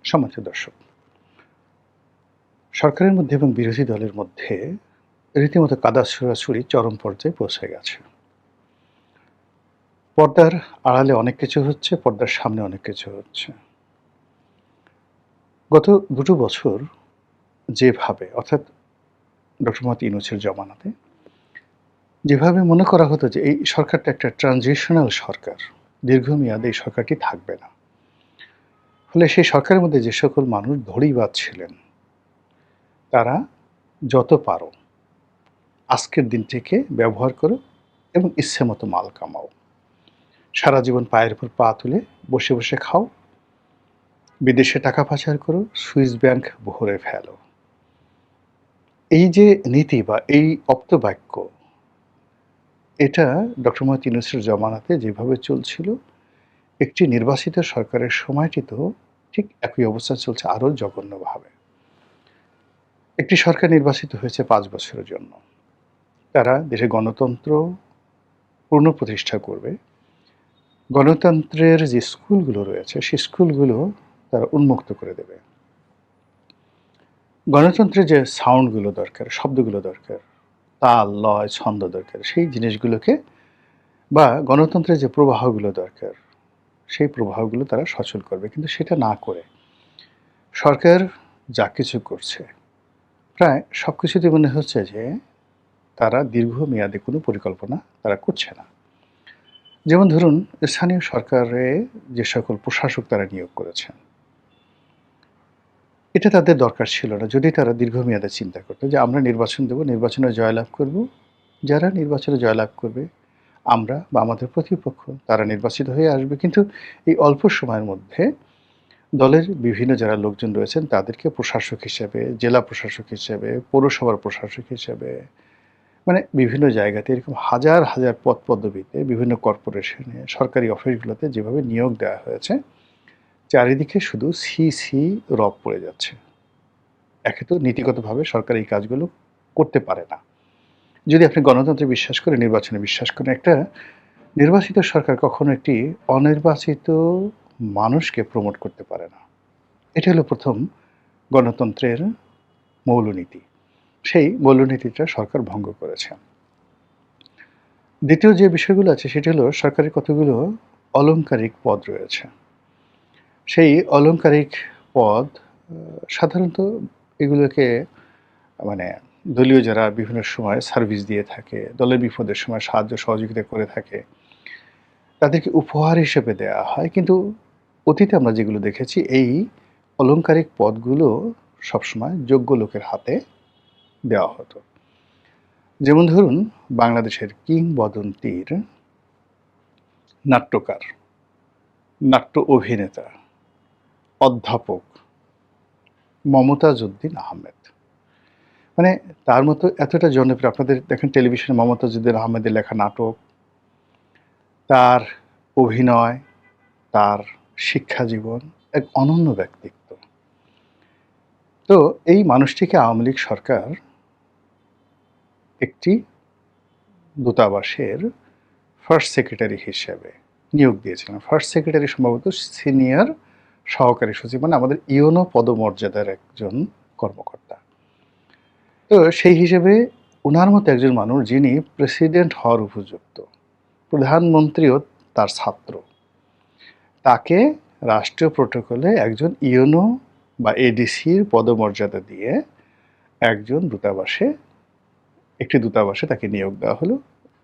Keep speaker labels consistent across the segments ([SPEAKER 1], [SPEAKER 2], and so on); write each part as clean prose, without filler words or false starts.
[SPEAKER 1] সম্মানিত দর্শক, সরকারের মধ্যে এবং বিরোধী দলের মধ্যে রীতিমতো কাদা ছোড়াছুড়ি চরম পর্যায়ে পৌঁছে গেছে। পর্দার আড়ালে অনেক কিছু হচ্ছে, পর্দার সামনে অনেক কিছু হচ্ছে। গত ২ বছর যেভাবে অর্থাৎ ডক্টর মোহাম্মদ ইউনূসের জমানাতে যেভাবে মনে করা হতো যে এই সরকারটা একটা ট্রানজিশনাল সরকার, দীর্ঘমেয়াদে এই সরকারটি থাকবে না। ফলে সেই সরকারের মধ্যে যে সকল মানুষ ধড়িবাজ ছিলেন, তারা যত পারো আজকের দিনটিকে ব্যবহার করো এবং ইচ্ছেমতো মাল কামাও। সারা জীবন পায়ের উপর পা তুলে বসে বসে খাও, বিদেশে টাকা পাচার করো, সুইস ব্যাংক ভরে ফেলো। এই যে নীতি বা এই অপ্তবাক্য, এটা ডক্টর মোহাম্মদ ইউনূসের জমানাতে যেভাবে চলছিল, একটি নির্বাচিত সরকারের সময়টিতেও ঠিক একই অবস্থা চলছে আরও জঘন্যভাবে। একটি সরকার নির্বাচিত হয়েছে ৫ বছরের জন্য। তারা দেশে গণতন্ত্র পুনঃপ্রতিষ্ঠা করবে। গণতন্ত্রের যে স্কুলগুলো রয়েছে, সেই স্কুলগুলো তারা উন্মুক্ত করে দেবে। গণতন্ত্রের যে সাউন্ডগুলো দরকার, শব্দগুলো দরকার, তাল, লয়, ছন্দ দরকার, সেই জিনিসগুলোকে বা গণতন্ত্রের যে প্রবাহগুলো দরকার, সেই প্রবাহগুলো তারা সচল করবে। কিন্তু সেটা না করে সরকার যা কিছু করছে, প্রায় সবকিছুতেই মনে হচ্ছে যে তারা দীর্ঘমেয়াদী কোনো পরিকল্পনা তারা করছে না। যেমন ধরুন, স্থানীয় সরকারে যে সকল প্রশাসক তারা নিয়োগ করেছেন, এটা তাদের দরকার ছিল না। যদি তারা দীর্ঘমেয়াদে চিন্তা করত যে আমরা নির্বাচন দেব, নির্বাচনে জয়লাভ করব। যারা নির্বাচনে জয়লাভ করবে, আমরা বা আমাদের প্রতিপক্ষ তারা নির্বাচিত হয়ে আসবে। কিন্তু এই অল্প সময়ের মধ্যে দলের বিভিন্ন যারা লোকজন রয়েছেন তাদেরকে প্রশাসক হিসেবে, জেলা প্রশাসক হিসেবে, পৌরসভার প্রশাসক হিসেবে, মানে বিভিন্ন জায়গাতে এরকম হাজার হাজার পদ-পদবীতে বিভিন্ন কর্পোরেশনে, সরকারি অফিসগুলোতে যেভাবে নিয়োগ দেওয়া হয়েছে, চারিদিকে শুধু ছি, ছি রব পড়ে যাচ্ছে। একে তো নীতিগতভাবে সরকার এই কাজগুলো করতে পারে না। যদি আপনি গণতন্ত্রে বিশ্বাস করেন, নির্বাচনে বিশ্বাস করেন, একটা নির্বাচিত সরকার কখনো একটি অনির্বাচিত মানুষকে প্রমোট করতে পারে না। এটা হলো ১ম গণতন্ত্রের মৌলনীতি। সেই মৌলনীতিটা সরকার ভঙ্গ করেছে। দ্বিতীয় যে বিষয়গুলো আছে সেটি হলো সরকারের কতগুলো অলংকারিক পদ রয়েছে। সেই অলংকারিক পদ সাধারণত এগুলোকে মানে দলীয় যারা বিভিন্ন সময় সার্ভিস দিয়ে থাকে, দলের বিপদের সময় সাহায্য সহযোগিতা করে থাকে, তাদেরকে উপহার হিসেবে দেয়া হয়। কিন্তু অতীতে আমরা যেগুলো দেখেছি, এই অলংকারিক পদগুলো সবসময় যোগ্য লোকের হাতে দেওয়া হতো। যেমন ধরুন, বাংলাদেশের কিংবদন্তির নাট্যকার, নাট্য অভিনেতা, অধ্যাপক মমতাজ উদ্দিন আহমেদ। মানে তার মতো এতটা জনপ্রিয়, আপনাদের দেখেন টেলিভিশনে মমতাজ উদ্দিন আহমেদের লেখা নাটক, তার অভিনয়, তার শিক্ষা জীবন এক অনন্য ব্যক্তিত্ব। তো এই মানুষটিকে আওয়ামী লীগ সরকার একটি দূতাবাসের ফার্স্ট সেক্রেটারি হিসেবে নিয়োগ দিয়েছিলেন। ফার্স্ট সেক্রেটারি সম্ভবত সিনিয়র সহকারী সচিব, মানে আমাদের ইউনো পদমর্যাদার একজন কর্মকর্তা। তো সেই হিসেবে উনার মতো একজন মানুষ যিনি প্রেসিডেন্ট হওয়ার উপযুক্ত, প্রধানমন্ত্রীও তার ছাত্র, তাকে রাষ্ট্রীয় প্রোটোকলে একজন ইউনো বা এডিসির পদমর্যাদা দিয়ে একজন একটি দূতাবাসে তাকে নিয়োগ দেওয়া হলো।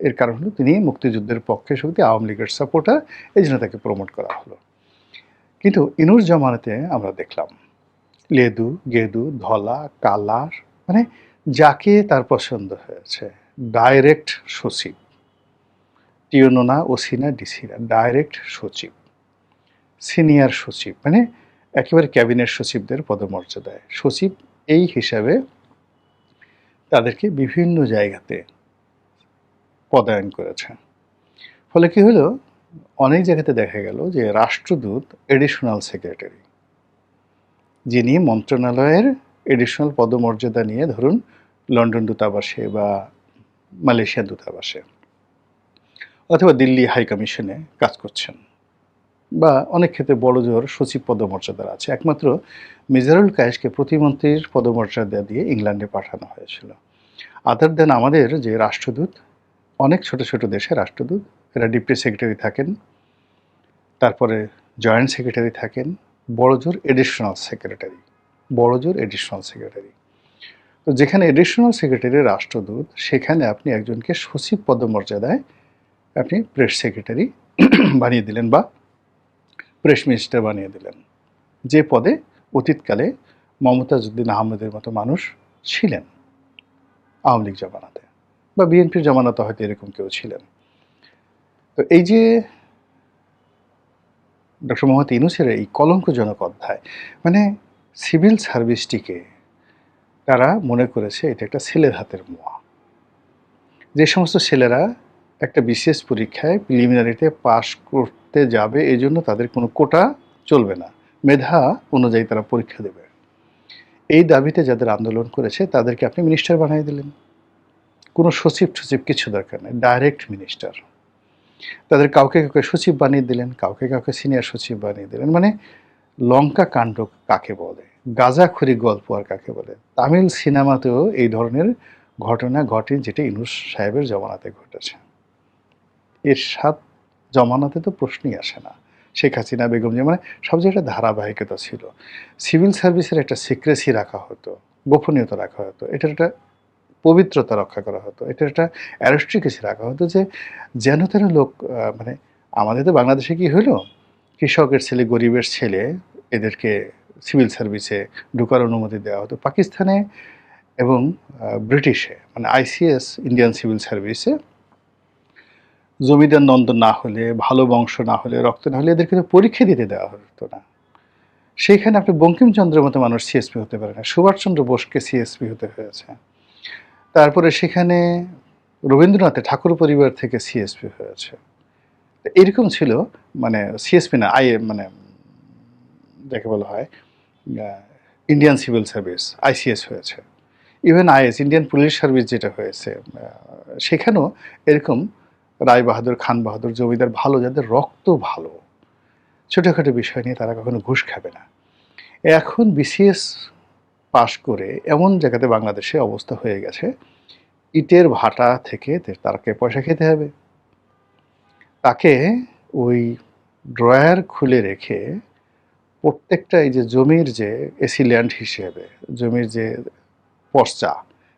[SPEAKER 1] এর কারণ হলো তিনি মুক্তিযুদ্ধের পক্ষে শক্তি, আওয়ামী লীগের সাপোর্টার, এই জন্য তাকে প্রমোট করা হলো। কিন্তু ইনুর জমানাতে আমরা দেখলাম লেদু, গেদু, ধলা, কালা, মানে যাকে তার পছন্দ হয়েছে ডাইরেক্ট সচিব, টিওনো না, ওসি না, ডিসি না, ডাইরেক্ট সচিব, সিনিয়র সচিব, মানে একেবারে ক্যাবিনেট সচিবদের পদমর্যাদায় সচিব, এই হিসাবে তাদেরকে বিভিন্ন জায়গাতে পদায়ন করেছে। ফলে কি হলো, অনেক জায়গাতে দেখা গেল যে রাষ্ট্রদূত এডিশনাল সেক্রেটারি, যিনি মন্ত্রণালয়ের এডিশনাল পদমর্যাদা নিয়ে ধরুন লন্ডন দূতাবাসে বা মালয়েশিয়া দূতাবাসে অথবা দিল্লি হাই কমিশনে কাজ করছেন, বা অনেক ক্ষেত্রে বড়জোর সচিব পদমর্যাদার আছে। একমাত্র মিজানুল কায়েসকে প্রতিমন্ত্রীর পদমর্যাদা দিয়ে ইংল্যান্ডে পাঠানো হয়েছিল। আদার দেন আমাদের যে রাষ্ট্রদূত, অনেক ছোট, ছোট দেশের রাষ্ট্রদূত, এরা ডেপুটি সেক্রেটারি থাকেন, তারপরে জয়েন্ট সেক্রেটারি থাকেন, বড়জোর এডিশনাল সেক্রেটারি, বড়জোর এডিশনাল সেক্রেটারি। তো যেখানে এডিশনাল সেক্রেটারি রাষ্ট্রদূত, সেখানে আপনি একজনকে সচিব পদমর্যাদায় আপনি প্রেস সেক্রেটারি বানিয়ে দিলেন বা প্রেস মিনিস্টার বানিয়ে দিলেন, যে পদে অতীতকালে মমতাজ উদ্দিন আহমেদের মতো মানুষ ছিলেন আওয়ামী লীগ জামানাতে, বা বিএনপির জামানাতে হয়তো এরকম কেউ ছিলেন। তো এই যে ডক্টর মোহাম্মদ ইউনূসের এই কলঙ্কজনক অধ্যায়, মানে সিভিল সার্ভিসটিকে তারা মনে করেছে এটা একটা ছেলের হাতের মোয়া। যে সমস্ত ছেলেরা একটা বিশেষ পরীক্ষায় প্রিলিমিনারিতে পাশ করতে যাবে, এই জন্য তাদের কোনো কোটা চলবে না, মেধা অনুযায়ী তারা পরীক্ষা দেবে, এই দাবিতে যাদের আন্দোলন করেছে তাদেরকে আপনি মিনিস্টার বানিয়ে দিলেন। কোনো সচিব টচিব কিছু দরকার নেই, ডাইরেক্ট মিনিস্টার। তাদের কাউকে কাউকে সচিব বানিয়ে দিলেন, কাউকে কাউকে সিনিয়র সচিব বানিয়ে দিলেন। মানে লঙ্কা কাণ্ড কাকে বলে, গাঁজাখড়ি গল্প আর কাকে বলে। তামিল সিনেমাতেও এই ধরনের ঘটনা ঘটে, যেটা ইউনূস সাহেবের জমানাতে ঘটেছে। এরশাদ জমানাতে তো প্রশ্নই আসে না, শেখ হাসিনা বেগম যে, মানে সব জায়গায় ধারাবাহিকতা ছিল। সিভিল সার্ভিসের একটা সিক্রেসি রাখা হতো, গোপনীয়তা রাখা হতো, এটার একটা পবিত্রতা রক্ষা করা হতো, এটার একটা অ্যারিস্ট্রিকেসি রাখা হতো, যে যেন তেন লোক মানে আমাদের তো বাংলাদেশে কি হলো, কৃষকের ছেলে গরিবের ছেলে এদেরকে সিভিল সার্ভিসে ঢোকার অনুমতি দেওয়া হতো। পাকিস্তানে এবং ব্রিটিশে, মানে আইসিএস ইন্ডিয়ান সিভিল সার্ভিসে জমিদার নন্দ না হলে, ভালো বংশ না হলে, রক্ত না হলে এদেরকে তো পরীক্ষা দিতে দেওয়া হতো না। সেইখানে আপনি বঙ্কিমচন্দ্রের মতো মানুষ সিএসপি হতে পারে না, সুভাষচন্দ্র বোসকে সিএসপি হতে হয়েছে। তারপরে সেখানে রবীন্দ্রনাথের ঠাকুর পরিবার থেকে সিএসপি হয়েছে। এরকম ছিল, মানে সিএসপি না, মানে যাকে বলা হয় ইন্ডিয়ান সিভিল সার্ভিস, আইসিএস হয়েছে। Even is, Indian police service যেটা হয়েছে, সেখানেও এরকম রায় বাহাদুর, খান বাহাদুর জমিদার ভালো, যাদের রক্ত ভালো, ছোটোখাটো বিষয় নিয়ে তারা কখনো ঘুষ খাবে না। এখন বিসিএস পাশ করে এমন জায়গাতে বাংলাদেশে অবস্থা হয়ে গেছে, ইটের ভাটা থেকে তাকে পয়সা খেতে হবে। তাকে ওই ড্রয়ার খুলে রেখে প্রত্যেকটা এই যে জমির যে এসি ল্যান্ড হিসেবে জমির যে পর্চা,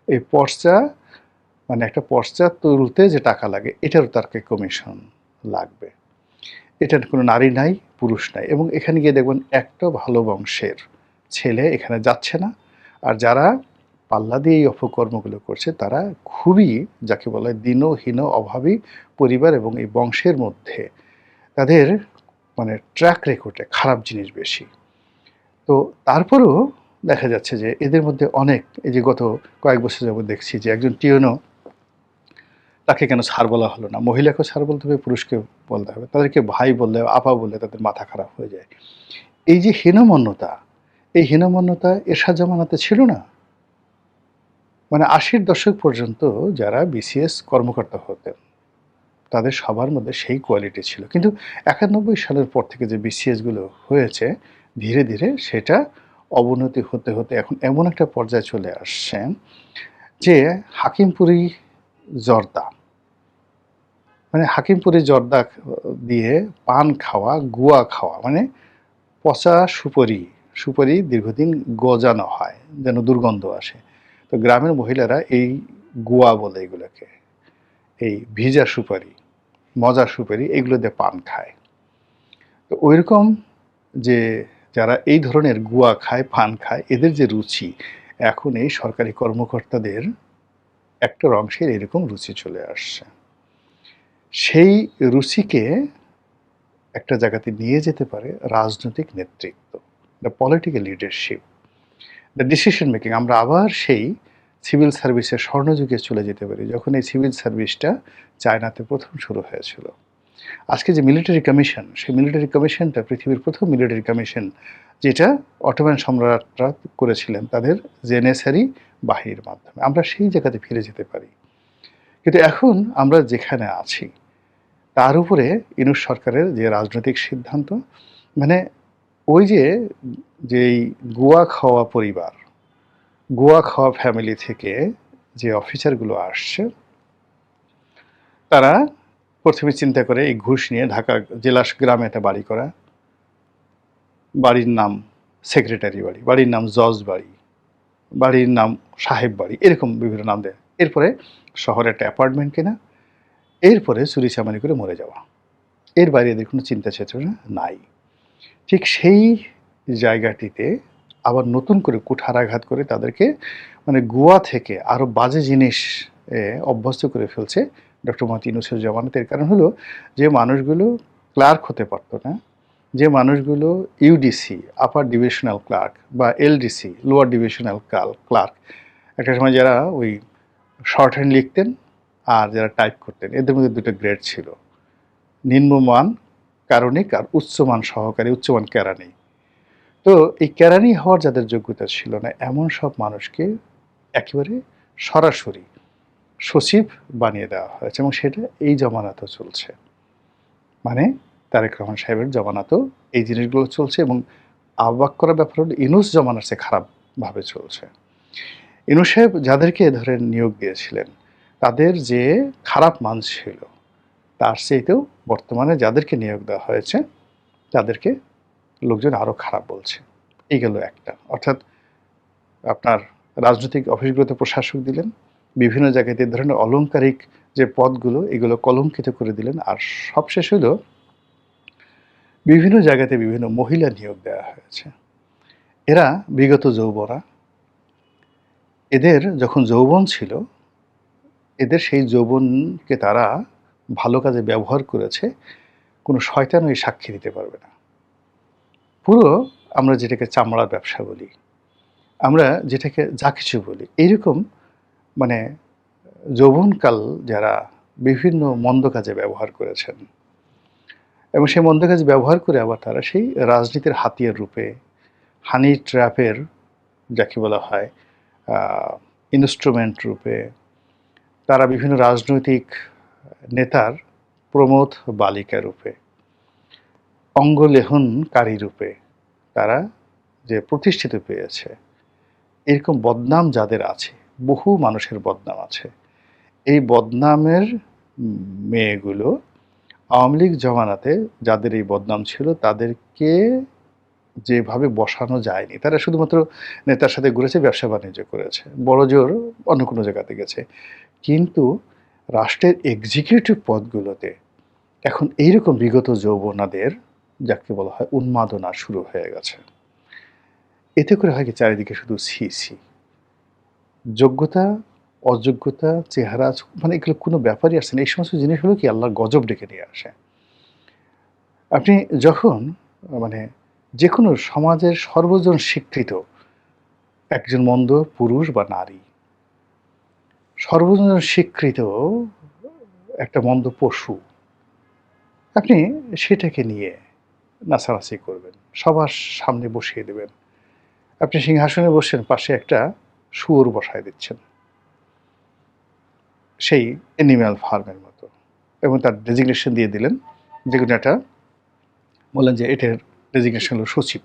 [SPEAKER 1] এই পর্চা, মানে একটা পর্চা তুলতে যে টাকা লাগে, এটারও তাকে কমিশন লাগবে। এটার কোনো নারী নাই, পুরুষ নাই, এবং এখানে গিয়ে দেখবেন একটা ভালো বংশের ছেলে এখানে যাচ্ছে না। আর যারা পাল্লা দিয়ে এই অপকর্মগুলো করছে তারা খুবই, যাকে বলা হয় দীনহীন অভাবী পরিবার, এবং এই বংশের মধ্যে তাদের মানে ট্র্যাক রেকর্ডে খারাপ জিনিস বেশি। তো তারপরেও দেখা যাচ্ছে যে এদের মধ্যে অনেক, এই যে গত কয়েক বছর যাবত দেখছি যে একজন টিওনো, তাকে কেন স্যার বলা হলো না, মহিলাকেও স্যার বলতে হবে, পুরুষকে বলতে হবে, তাদেরকে ভাই বললে, আপা বললে তাদের মাথা খারাপ হয়ে যায়। এই যে হীনমন্যতা, এই হীনমন্যতা এরশাদ জামানাতে ছিল না। মানে ৮০-র দশক পর্যন্ত যারা বিসিএস কর্মকর্তা হতেন তাদের সবার মধ্যে সেই কোয়ালিটি ছিল, কিন্তু ৯১ সালের পর থেকে যে বিসিএসগুলো হয়েছে, ধীরে ধীরে সেটা অবনতি হতে হতে এখন এমন একটা পর্যায়ে চলে আসছে যে হাকিমপুরি জর্দা, মানে হাকিমপুরি জর্দা দিয়ে পান খাওয়া, গুয়া খাওয়া, মানে পচা সুপারি, সুপারি দীর্ঘদিন গজানো হয় যেন দুর্গন্ধ আসে। তো গ্রামের মহিলারা এই গুয়া বলে এগুলোকে, এই ভিজা সুপারি, মজা সুপারি, এগুলো দিয়ে পান খায়। তো ওইরকম যে যারা এই ধরনের গুয়া খায়, পান খায়, এদের যে রুচি, এখন এই সরকারি কর্মকর্তাদের একটা অংশের এরকম রুচি চলে আসছে। সেই রুচিকে একটা জায়গাতে নিয়ে যেতে পারে রাজনৈতিক নেতৃত্ব, the political leadership, the decision making. আমরা আবার সেই সিভিল সার্ভিসের স্বর্ণযুগে চলে যেতে পারি, যখন এই সিভিল সার্ভিসটা চায়নাতে প্রথম শুরু হয়েছিল। আজকে যে মিলিটারি কমিশন, সেই মিলিটারি কমিশনটা পৃথিবীর প্রথম মিলিটারি কমিশন, যেটা অটোম্যান সম্রাটরা করেছিলেন তাদের জেনেসারি বাহিনীর মাধ্যমে। আমরা সেই জায়গাতে ফিরে যেতে পারি। কিন্তু এখন আমরা যেখানে আছি, তার উপরে ইউনূস সরকারের যে রাজনৈতিক সিদ্ধান্ত, মানে ওই যেই গোয়া খাওয়া পরিবার, গোয়া খাওয়া ফ্যামিলি থেকে যে অফিসারগুলো আসছে, তারা প্রথমে চিন্তা করে এই ঘুষ নিয়ে ঢাকা জেলা গ্রামে একটা বাড়ি করা, বাড়ির নাম সেক্রেটারি বাড়ি, বাড়ির নাম জজ বাড়ি, বাড়ির নাম সাহেব বাড়ি, এরকম বিভিন্ন নাম দেয়। এরপরে শহরে একটা অ্যাপার্টমেন্ট কেনা, এরপরে চুরি চামারি করে মরে যাওয়া। এর বাইরে এদের কোনো চিন্তা চেতনা নাই। ঠিক সেই জায়গাটিতে আবার নতুন করে কুঠারাঘাত করে তাদেরকে মানে গোয়া থেকে আরও বাজে জিনিস অভ্যস্ত করে ফেলছে ডক্টর মোহাম্মদ ইউনূসের জামানাতে। এর কারণ হলো যে মানুষগুলো ক্লার্ক হতে পারতো না, যে মানুষগুলো ইউডিসি আপার ডিভিশনাল ক্লার্ক বা এলডিসি লোয়ার ডিভিশনাল ক্লার্ক, একটা সময় যারা ওই শর্ট হ্যান্ড লিখতেন আর যারা টাইপ করতেন, এদের মধ্যে দুটো গ্রেড ছিল, নিম্নমান কারণিক আর উচ্চমান সহকারী, উচ্চমান কেরানি। তো এই কেরানি হওয়ার যাদের যোগ্যতা ছিল না, এমন সব মানুষকে একেবারে সরাসরি সচিব বানিয়ে দেওয়া হয়েছে, এবং সেটা এই জমানাতেও চলছে। মানে তারেক রহমান সাহেবের জমানাতেও এই জিনিসগুলো চলছে, এবং অবাক করার ব্যাপার হলো ইউনূস জমানার চেয়ে খারাপভাবে চলছে। ইউনূস সাহেব যাদেরকে ধরেন নিয়োগ দিয়েছিলেন, তাদের যে খারাপ মান ছিল, তার চেয়েতেও বর্তমানে যাদেরকে নিয়োগ দেওয়া হয়েছে তাদেরকে লোকজন আরও খারাপ বলছে। এই গেল একটা। অর্থাৎ আপনার রাজনৈতিক অফিসগুলোতে প্রশাসক দিলেন, বিভিন্ন জায়গাতে এই ধরনের অলংকারিক যে পদগুলো, এগুলো কলঙ্কিত করে দিলেন। আর সবশেষ হলো বিভিন্ন জায়গাতে বিভিন্ন মহিলা নিয়োগ দেওয়া হয়েছে। এরা বিগত যৌবনা, এদের যখন যৌবন ছিল, এদের সেই যৌবনকে তারা ভালো কাজে ব্যবহার করেছে, কোনো শয়তানও এই সাক্ষী দিতে পারবে না। পুরো আমরা যেটাকে চামড়ার ব্যবসা বলি, আমরা যেটাকে যা কিছু বলি, এইরকম মানে যৌবনকাল যারা বিভিন্ন মন্দ কাজে ব্যবহার করেছেন, এবং সেই মন্দ কাজে ব্যবহার করে আবার তারা সেই রাজনীতির হাতিয়ার রূপে, হানি ট্র্যাপের যাকে বলা হয় ইনস্ট্রুমেন্ট রূপে, তারা বিভিন্ন রাজনৈতিক নেতার প্রমোদ বালিকা রূপে, অঙ্গলেহনকারী রূপে তারা যে প্রতিষ্ঠিত পেয়েছে, এরকম বদনাম যাদের আছে, বহু মানুষের বদনাম আছে। এই বদনামের মেয়েগুলো আওয়ামী লীগ জমানাতে যাদের এই বদনাম ছিল, তাদেরকে যেভাবে বসানো যায়নি, তারা শুধুমাত্র নেতার সাথে ঘুরেছে, ব্যবসা বাণিজ্য করেছে, বড় জোর অন্য কোনো জায়গাতে গেছে। কিন্তু রাষ্ট্রের এক্সিকিউটিভ পদগুলোতে এখন এইরকম বিগত যৌবনাদের যাকে বলা হয় উন্মাদনা শুরু হয়ে গেছে। এতে করে হয় কি, চারিদিকে শুধু ছি, যোগ্যতা অযোগ্যতা, চেহারা, মানে এগুলো কোনো ব্যাপারই আসছে না। এই সমস্ত জিনিস হলো কি আল্লাহর গজব ডেকে নিয়ে আসে। আপনি যখন মানে যে কোনো সমাজের সর্বজন স্বীকৃত একজন মন্দ পুরুষ বা নারী, সর্বজন স্বীকৃত একটা মন্দ পশু, আপনি সেটাকে নিয়ে নাচানাচি করবেন, সবার সামনে বসিয়ে দেবেন। আপনি সিংহাসনে বসেন, পাশে একটা শুয়োর বসায় দিচ্ছেন, সেই অ্যানিম্যাল ফার্মের মতো, এবং তার ডেজিগনেশন দিয়ে দিলেন, যে কোনো একটা বললেন যে এটার ডেজিগনেশন হলো সচিব।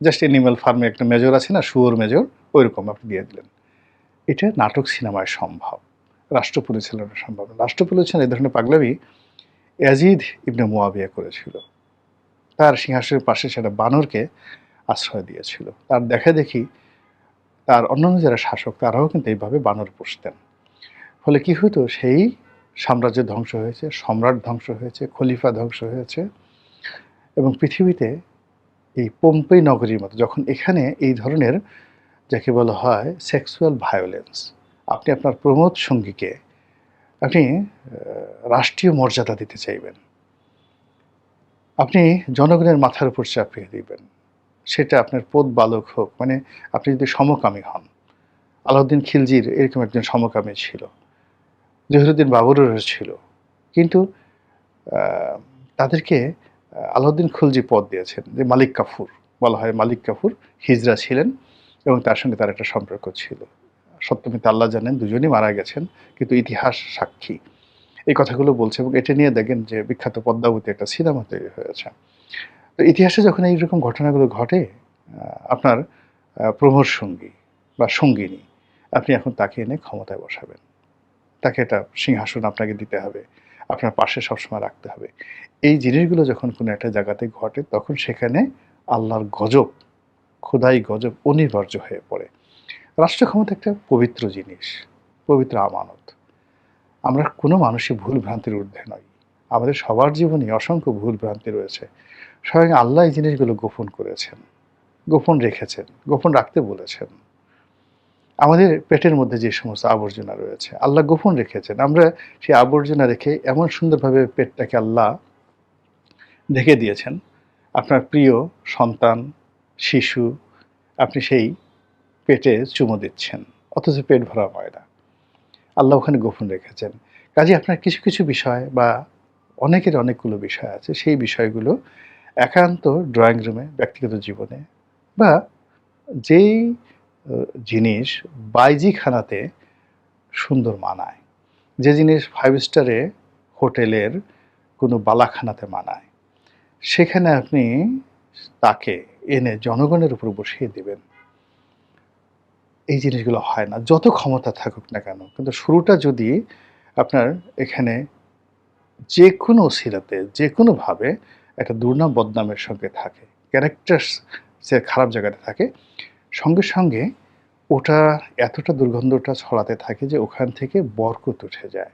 [SPEAKER 1] জাস্ট অ্যানিম্যাল ফার্মে একটা মেজর আছে না, শুয়োর মেজর, ওইরকম আপনি দিয়ে দিলেন। এটা নাটক সিনেমায় সম্ভব, রাষ্ট্র পরিচালনা সম্ভব। রাষ্ট্র পরিচালনা এই ধরনের পাগলামি ইয়াজিদ ইবনে মুয়াবিয়া করেছিল। তার সিংহাসনের পাশে সেটা বানরকে আশ্রয় দিয়েছিল। তার দেখা দেখি তার অন্যান্য যারা শাসক, তারাও কিন্তু এইভাবে বানর পুষতেন। ফলে কি হতো, সেই সাম্রাজ্য ধ্বংস হয়েছে, সম্রাট ধ্বংস হয়েছে, খলিফা ধ্বংস হয়েছে, এবং পৃথিবীতে এই পম্পেই নগরীর মতো, যখন এখানে এই ধরনের যাকে বলা হয় সেক্সুয়াল ভায়োলেন্স, আপনি আপনার প্রমোদ সঙ্গীকে আপনি রাষ্ট্রীয় মর্যাদা দিতে চাইবেন, আপনি জনগণের মাথার উপর চাপিয়ে দিবেন, সেটা আপনার পদ বালক হোক, মানে আপনি যদি সমকামী হন, আলাউদ্দিন খিলজির এরকম একজন সমকামী ছিল, জহিরুদ্দিন বাবরেরও ছিল, কিন্তু তাদেরকে আলাউদ্দিন খিলজি পদ দিয়েছেন, যে মালিক কাফুর বলা হয়। মালিক কাফুর হিজড়া ছিলেন, এবং তার সঙ্গে তার একটা সম্পর্ক ছিল। সত্যমিতে আল্লাহ জানেন, দুজনই মারা গেছেন, কিন্তু ইতিহাস সাক্ষী। এই কথাগুলো বলছে এবং এটা নিয়ে দেখেন যে বিখ্যাত পদ্মাবতী একটা সিনেমা তৈরি হয়েছে। তো ইতিহাসে যখন এইরকম ঘটনাগুলো ঘটে, আপনার প্রমোর সঙ্গী বা সঙ্গিনী, আপনি এখন তাকে এনে ক্ষমতায় বসাবেন। তাকে একটা সিংহাসন আপনাকে দিতে হবে। আপনার পাশে সবসময় রাখতে হবে। এই জিনিসগুলো যখন কোনো একটা জায়গাতে ঘটে তখন সেখানে আল্লাহর গজব, খোদাই গজব অনিবার্য হয়ে পড়ে। রাষ্ট্র ক্ষমতা একটা পবিত্র জিনিস, পবিত্র আমানত। আমরা কোনো মানুষই ভুল ভ্রান্তির ঊর্ধ্বে নই। আমাদের সবার জীবনেই অসংখ্য ভুল ভ্রান্তি রয়েছে। স্বয়ং আল্লাহ এই জিনিসগুলো গোপন করেছেন, গোপন রেখেছেন, গোপন রাখতে বলেছেন। আমাদের পেটের মধ্যে যে সমস্ত আবর্জনা রয়েছে আল্লাহ গোপন রেখেছেন। আমরা সেই আবর্জনা রেখে এমন সুন্দরভাবে পেটটাকে আল্লাহ ঢেকে দিয়েছেন। আপনার প্রিয় সন্তান, শিশু, আপনি সেই পেটে চুমু দিচ্ছেন। অথচ পেট ভরা ময়লা। আল্লাহ ওখানে গোপন রেখেছেন। কাজেই আপনার কিছু, কিছু বিষয় বা অনেকের অনেকগুলো বিষয় আছে। সেই বিষয়গুলো একান্ত ড্রয়িং রুমে, ব্যক্তিগত জীবনে বা যেই জিনিস বাইজিখানাতে সুন্দর মানায়, যে জিনিস 5 স্টারে হোটেলের কোনো বালাখানাতে মানায়, সেখানে আপনি তাকে এনে জনগণের উপর বসিয়ে দিবেন। এই জিনিসগুলো হয় না। যত ক্ষমতা থাকুক না কেন। কিন্তু শুরুটা যদি আপনার এখানে যেকোনো অছিলাতে, যেকোনোভাবে একটা দুর্নাম বদনামের সঙ্গে থাকে, ক্যারেক্টারস যে খারাপ জায়গাতে থাকে, সঙ্গে, সঙ্গে ওটা এতটা দুর্গন্ধটা ছড়াতে থাকে যে ওখান থেকে বরকত উঠে যায়।